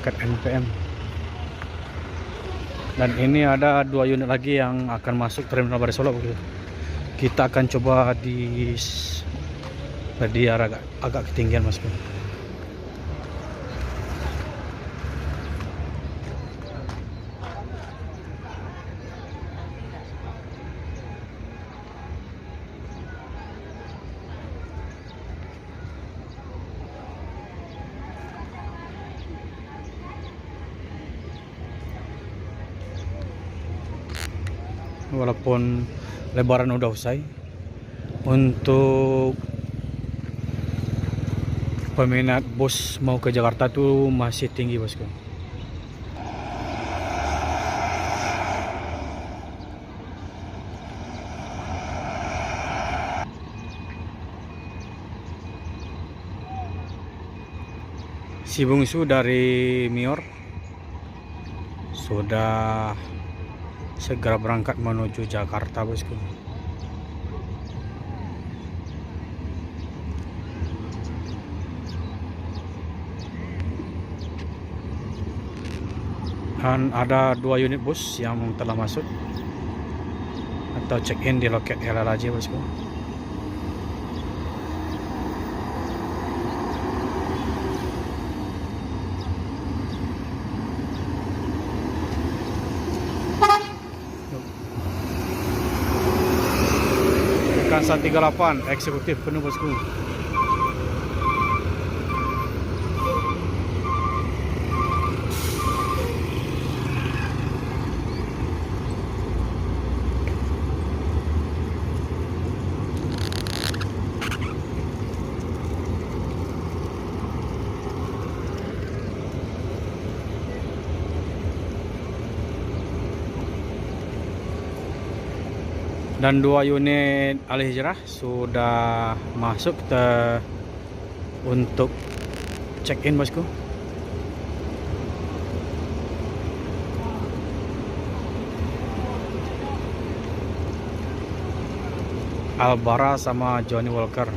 loket NPM. Dan ini ada 2 unit lagi yang akan masuk terminal Barai Solok. Kita akan coba di agak ketinggian Mas. Walaupun lebaran udah usai, untuk peminat bus mau ke Jakarta tuh masih tinggi bosku. Si bungsu dari Mior sudah segera berangkat menuju Jakarta bosku. Dan ada 2 unit bus yang telah masuk atau check-in di loket LLAJ bosku. Kansa 38 eksekutif penuh bosku. Dan 2 unit Al Hijrah sudah masuk untuk check-in bosku. Albara sama Johnny Walker.